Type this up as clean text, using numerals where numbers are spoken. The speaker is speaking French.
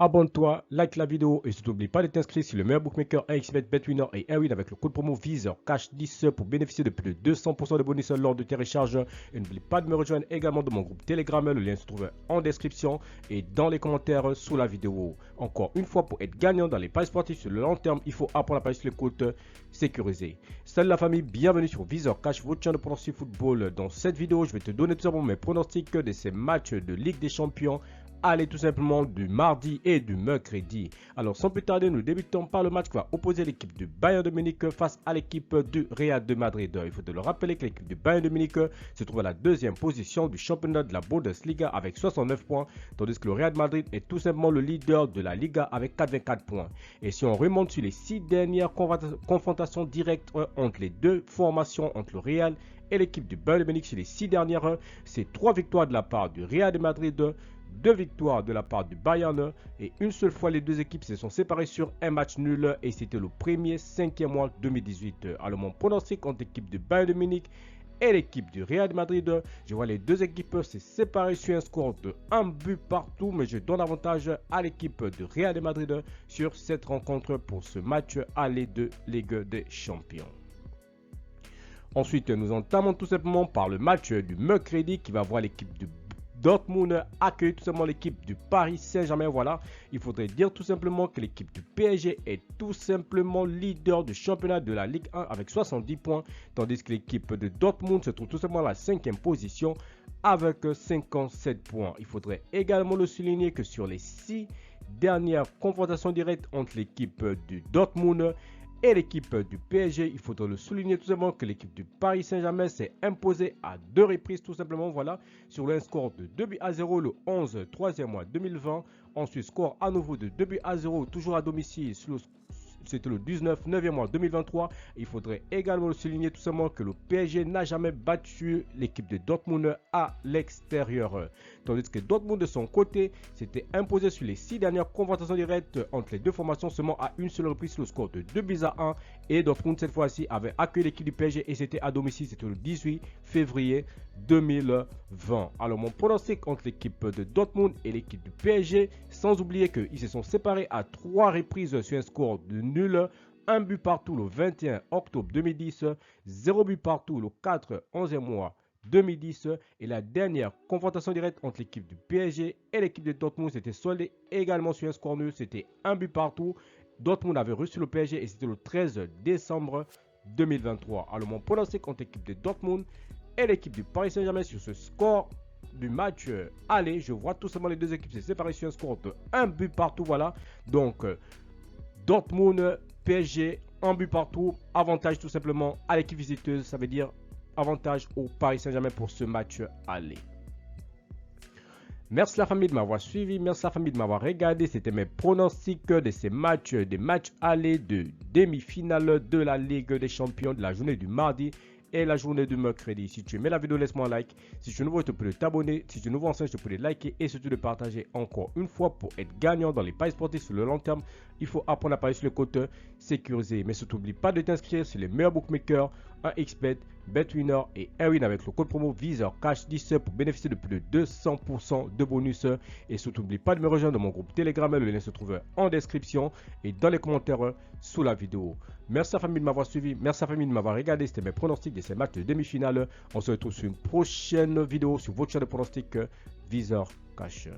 Abonne-toi, like la vidéo et surtout n'oublie pas de t'inscrire sur le meilleur bookmaker 1xBet, BetWinner et Airwin avec le code promo VISEURCASH10 pour bénéficier de plus de 200% de bonus lors de tes recharges. Et n'oublie pas de me rejoindre également dans mon groupe Telegram, le lien se trouve en description et dans les commentaires sous la vidéo. Encore une fois, pour être gagnant dans les paris sportifs sur le long terme, il faut apprendre à parier sur les comptes sécurisés. Salut la famille, bienvenue sur VISEURCASH, votre chaîne de pronostic football. Dans cette vidéo, je vais te donner tout simplement mes pronostics de ces matchs de Ligue des Champions. Allez tout simplement du mardi et du mercredi. Alors sans plus tarder, nous débutons par le match qui va opposer l'équipe du Bayern de Munich face à l'équipe du Real de Madrid. Il faut te le rappeler que l'équipe du Bayern de Munich se trouve à la deuxième position du championnat de la Bundesliga avec 69 points, tandis que le Real de Madrid est tout simplement le leader de la Liga avec 84 points. Et si on remonte sur les 6 dernières confrontations directes entre les deux formations, entre le Real et l'équipe du Bayern de Munich, sur les 6 dernières, c'est 3 victoires de la part du Real de Madrid, 2 victoires de la part du Bayern et une seule fois les deux équipes se sont séparées sur un match nul et c'était le 5e mois 2018. Alors mon pronostic entre l'équipe du Bayern de Munich et l'équipe du Real de Madrid, je vois les deux équipes se séparer sur un score de 1 but partout, mais je donne avantage à l'équipe du Real de Madrid sur cette rencontre pour ce match aller de Ligue des Champions. Ensuite, nous entamons tout simplement par le match du mercredi qui va voir l'équipe du Dortmund accueille tout simplement l'équipe du Paris Saint-Germain. Voilà, il faudrait dire tout simplement que l'équipe du PSG est tout simplement leader du championnat de la Ligue 1 avec 70 points, tandis que l'équipe de Dortmund se trouve tout simplement à la 5e position avec 57 points. Il faudrait également le souligner que sur les 6 dernières confrontations directes entre l'équipe du Dortmund et l'équipe du PSG, il faudrait le souligner tout simplement que l'équipe du Paris Saint-Germain s'est imposée à 2 reprises tout simplement, voilà, sur un score de 2-0 le 11 3e mois 2020. Ensuite, score à nouveau de 2-0 toujours à domicile sur le c'était le 9e mois 2023. Il faudrait également le souligner tout simplement que le PSG n'a jamais battu l'équipe de Dortmund à l'extérieur. Tandis que Dortmund de son côté s'était imposé sur les 6 dernières confrontations directes entre les deux formations seulement à une seule reprise sur le score de 2-1. Et Dortmund cette fois-ci avait accueilli l'équipe du PSG et c'était à domicile, c'était le 18 février 2020. Alors mon pronostic entre l'équipe de Dortmund et l'équipe du PSG, sans oublier qu'ils se sont séparés à 3 reprises sur un score de nul, 1 but partout le 21 octobre 2010, 0 but partout le 11e mois 2010 et la dernière confrontation directe entre l'équipe du PSG et l'équipe de Dortmund s'était soldée également sur un score nul, c'était 1 but partout. Dortmund avait reçu le PSG et c'était le 13 décembre 2023. Alors mon pronostic entre l'équipe de Dortmund et l'équipe du Paris Saint-Germain sur ce score du match aller, je vois tout simplement les deux équipes se séparer sur un score de 1 but partout, voilà. Donc Dortmund, PSG, 1 but partout, avantage tout simplement à l'équipe visiteuse, ça veut dire avantage au Paris Saint-Germain pour ce match aller. Merci la famille de m'avoir suivi, merci la famille de m'avoir regardé, c'était mes pronostics de ces matchs, des matchs aller de demi-finale de la Ligue des Champions de la journée du mardi et la journée du mercredi. Si tu aimais la vidéo, laisse-moi un like. Si tu es nouveau, je te prie de t'abonner. Si tu es nouveau en scène, je te prie de liker et surtout de partager encore une fois pour être gagnant dans les paris sportifs sur le long terme. Il faut apprendre à parier sur les comptes sécurisés. Mais surtout, n'oublie pas de t'inscrire sur les meilleurs bookmakers, 1xBet, BetWinner et Airwin avec le code promo VISEURCASH10 pour bénéficier de plus de 200% de bonus. Et surtout, n'oublie pas de me rejoindre dans mon groupe Telegram. Le lien se trouve en description et dans les commentaires sous la vidéo. Merci à la famille de m'avoir suivi. Merci à la famille de m'avoir regardé. C'était mes pronostics de ces matchs de demi-finale. On se retrouve sur une prochaine vidéo sur votre chaîne de pronostics VISEURCASH.